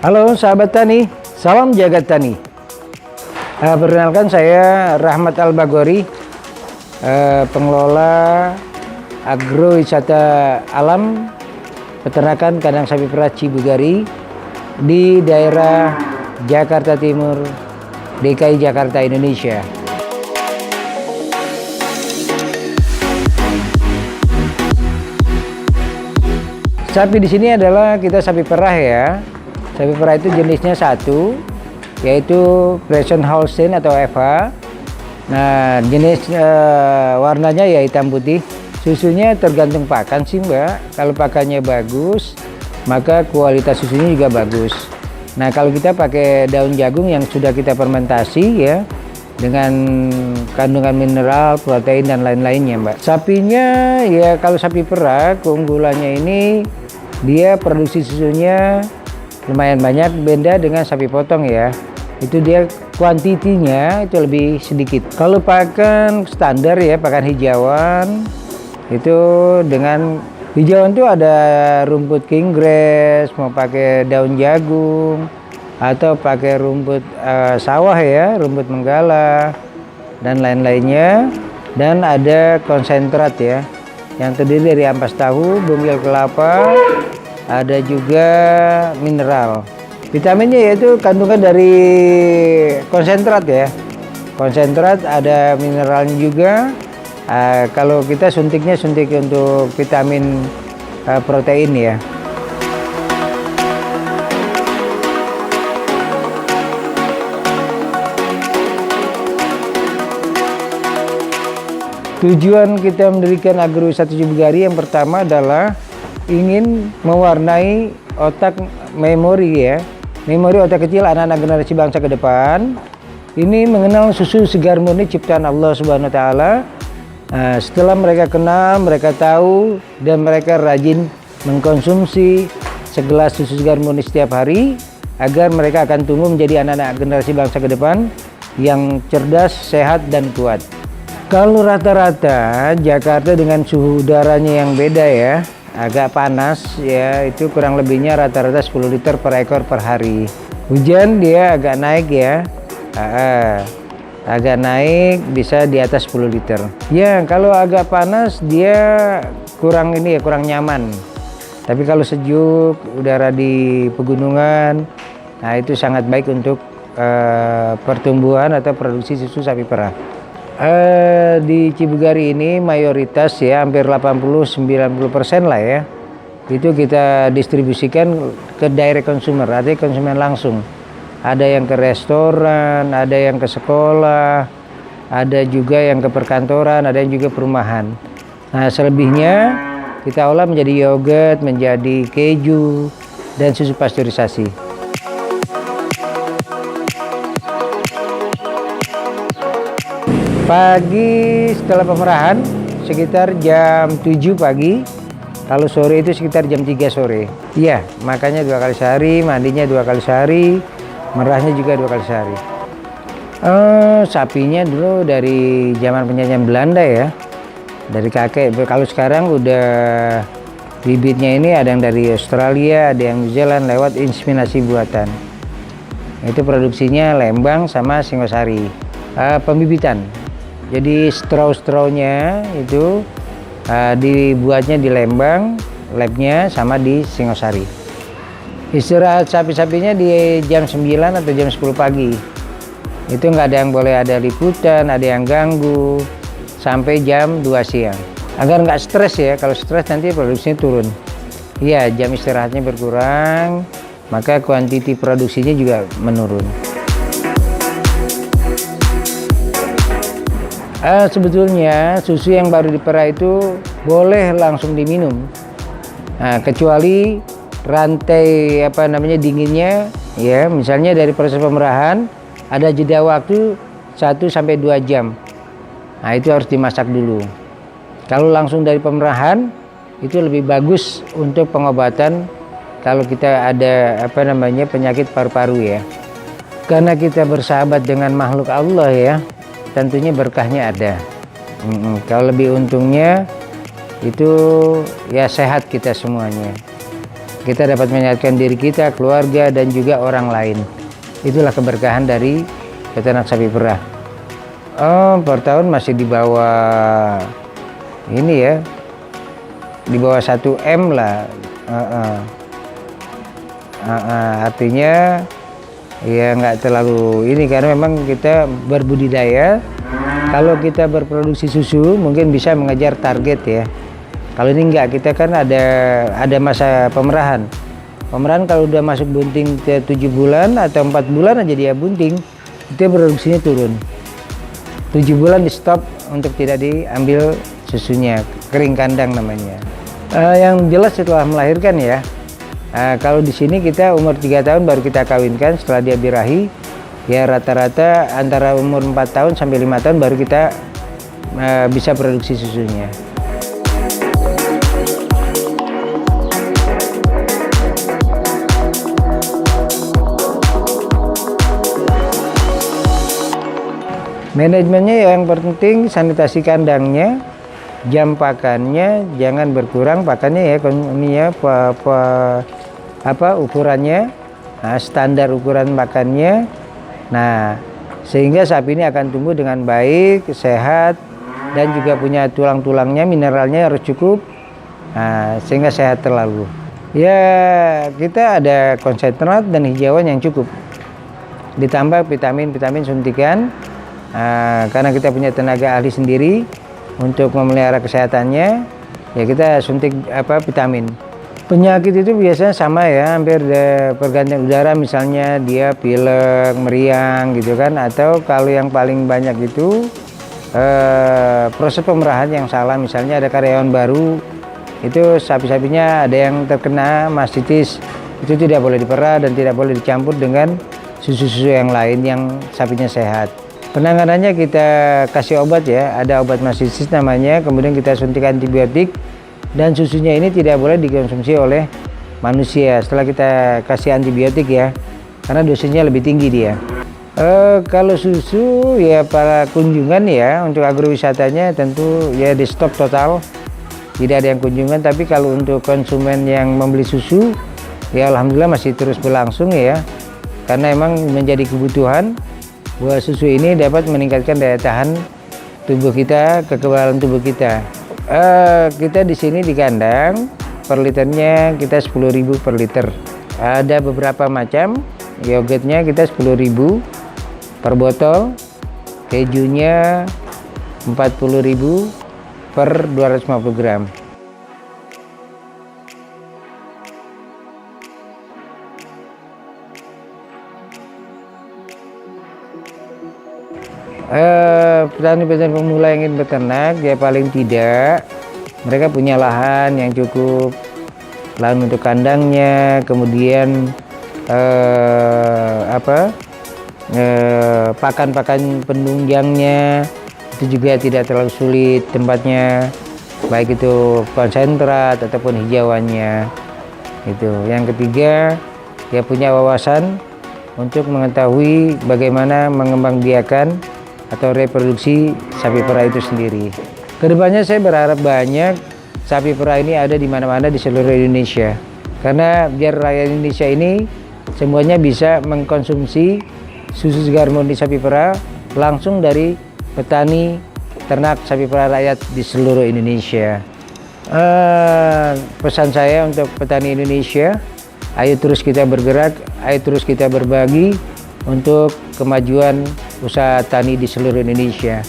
Halo sahabat tani, salam jagat tani. Perkenalkan saya Rahmat Al-Bagori, pengelola agrowisata alam peternakan kandang sapi perah Cibugari di daerah Jakarta Timur, DKI Jakarta, Indonesia. Sapi di sini adalah kita sapi perah ya. Sapi perah itu jenisnya satu, yaitu Friesian Holstein atau FH. Nah, jenis warnanya ya hitam putih. Susunya tergantung pakan sih Mbak. Kalau pakannya bagus, maka kualitas susunya juga bagus. Nah, kalau kita pakai daun jagung yang sudah kita fermentasi ya, dengan kandungan mineral, protein dan lain-lainnya Mbak. Sapinya ya kalau sapi perah keunggulannya ini dia produksi susunya lumayan banyak, beda dengan sapi potong ya. Itu dia kuantitinya itu lebih sedikit. Kalau pakan standar ya, pakan hijauan itu dengan hijauan itu ada rumput king grass, mau pakai daun jagung atau pakai rumput sawah ya, rumput menggala dan lain-lainnya. Dan ada konsentrat ya, yang terdiri dari ampas tahu, bungkil kelapa, ada juga mineral. Vitaminnya yaitu kandungan dari konsentrat ya. Konsentrat ada mineralnya juga. Kalau kita suntik untuk vitamin protein ya. Tujuan kita mendirikan agrowisata Cibugari yang pertama adalah ingin mewarnai otak memori ya, memori otak kecil anak-anak generasi bangsa ke depan. Ini mengenal susu segar murni ciptaan Allah Subhanahu wa taala. Setelah mereka kenal, mereka tahu dan mereka rajin mengkonsumsi segelas susu segar murni setiap hari, agar mereka akan tumbuh menjadi anak-anak generasi bangsa ke depan yang cerdas, sehat dan kuat. Kalau rata-rata Jakarta dengan suhu udaranya yang beda ya, agak panas ya, itu kurang lebihnya rata-rata 10 liter per ekor per hari. Hujan dia agak naik ya, agak naik bisa di atas 10 liter. Ya kalau agak panas dia kurang ini ya, kurang nyaman. Tapi kalau sejuk, udara di pegunungan, nah itu sangat baik untuk pertumbuhan atau produksi susu sapi perah. Di Cibugari ini mayoritas ya, hampir 80-90% lah ya, itu kita distribusikan ke direct consumer, artinya konsumen langsung. Ada yang ke restoran, ada yang ke sekolah, ada juga yang ke perkantoran, ada yang juga perumahan. Nah selebihnya kita olah menjadi yogurt, menjadi keju dan susu pasteurisasi. Pagi setelah pemerahan sekitar jam 7 pagi, kalau sore itu sekitar jam 3 sore. Iya, makanya 2 kali sehari, mandinya 2 kali sehari, merahnya juga 2 kali sehari. Sapinya dulu dari zaman penjajahan Belanda ya, dari kakek. Kalau sekarang udah bibitnya ini ada yang dari Australia, ada yang New Zealand lewat inseminasi buatan. Itu produksinya Lembang sama Singosari. Pembibitan. Jadi straw-strawnya itu dibuatnya di Lembang, labnya sama di Singosari. Istirahat sapi-sapinya di jam 9 atau jam 10 pagi. Itu nggak ada yang boleh ada liputan, ada yang ganggu, sampai jam 2 siang. Agar nggak stres ya, kalau stres nanti produksinya turun. Iya, jam istirahatnya berkurang, maka kuantiti produksinya juga menurun. Sebetulnya susu yang baru diperah itu boleh langsung diminum, kecuali rantai dinginnya ya, misalnya dari proses pemerahan ada jeda waktu 1-2 jam. Nah itu harus dimasak dulu. Kalau langsung dari pemerahan itu lebih bagus untuk pengobatan kalau kita ada penyakit paru-paru ya, karena kita bersahabat dengan makhluk Allah ya, tentunya berkahnya ada. Kalau lebih untungnya itu ya sehat kita semuanya. kita dapat menyehatkan diri kita, keluarga, dan juga orang lain. Itulah keberkahan dari peternak sapi perah. Per tahun masih di bawah ini ya, di bawah 1 M lah. Artinya ya nggak terlalu ini, karena memang kita berbudidaya. Kalau kita berproduksi susu mungkin bisa mengejar target ya. Kalau ini enggak, kita kan ada masa pemerahan. Pemerahan kalau udah masuk bunting ke 7 bulan atau 4 bulan aja dia bunting, itu produksinya turun. 7 bulan di stop untuk tidak diambil susunya, kering kandang namanya. Yang jelas setelah melahirkan ya, kalau di sini kita umur 3 tahun baru kita kawinkan, setelah dia birahi ya rata-rata antara umur 4 tahun sampai 5 tahun baru kita bisa produksi susunya. Manajemennya yang penting sanitasi kandangnya, jam pakannya jangan berkurang pakannya ya, ininya ukurannya, standar ukuran makannya. Nah, sehingga sapi ini akan tumbuh dengan baik, sehat, dan juga punya tulang-tulangnya, mineralnya harus cukup, sehingga sehat terlalu. Ya, kita ada konsentrat dan hijauan yang cukup, ditambah vitamin suntikan. Karena kita punya tenaga ahli sendiri untuk memelihara kesehatannya, ya kita suntik vitamin. Penyakit itu biasanya sama ya, hampir pergantian udara, misalnya dia pilek, meriang gitu kan, atau kalau yang paling banyak itu proses pemerahan yang salah, misalnya ada karyawan baru, itu sapi-sapinya ada yang terkena mastitis, itu tidak boleh diperah dan tidak boleh dicampur dengan susu-susu yang lain yang sapinya sehat. Penanganannya kita kasih obat ya, ada obat mastitis namanya, kemudian kita suntik antibiotik, dan susunya ini tidak boleh dikonsumsi oleh manusia setelah kita kasih antibiotik ya, karena dosisnya lebih tinggi dia. Kalau susu ya para kunjungan ya, untuk agrowisatanya tentu ya di stop total, tidak ada yang kunjungan. Tapi kalau untuk konsumen yang membeli susu ya alhamdulillah masih terus berlangsung ya, karena emang menjadi kebutuhan bahwa susu ini dapat meningkatkan daya tahan tubuh kita, kekebalan tubuh kita. Kita di sini di kandang per liternya kita 10.000 per liter. Ada beberapa macam, yogurtnya kita 10.000 per botol, kejunya 40.000 per 250 gram. Petani-petani pemula yang ingin beternak ya paling tidak mereka punya lahan yang cukup, lahan untuk kandangnya, kemudian pakan-pakan penunjangnya itu juga tidak terlalu sulit tempatnya, baik itu konsentrat ataupun hijauannya. Itu yang ketiga, dia punya wawasan untuk mengetahui bagaimana mengembangbiakan atau reproduksi sapi perah itu sendiri. Kedepannya saya berharap banyak sapi perah ini ada di mana-mana di seluruh Indonesia, karena biar rakyat Indonesia ini semuanya bisa mengkonsumsi susu segar murni sapi perah langsung dari petani ternak sapi perah rakyat di seluruh Indonesia. Pesan saya untuk petani Indonesia, ayo terus kita bergerak, ayo terus kita berbagi untuk kemajuan usaha tani di seluruh Indonesia.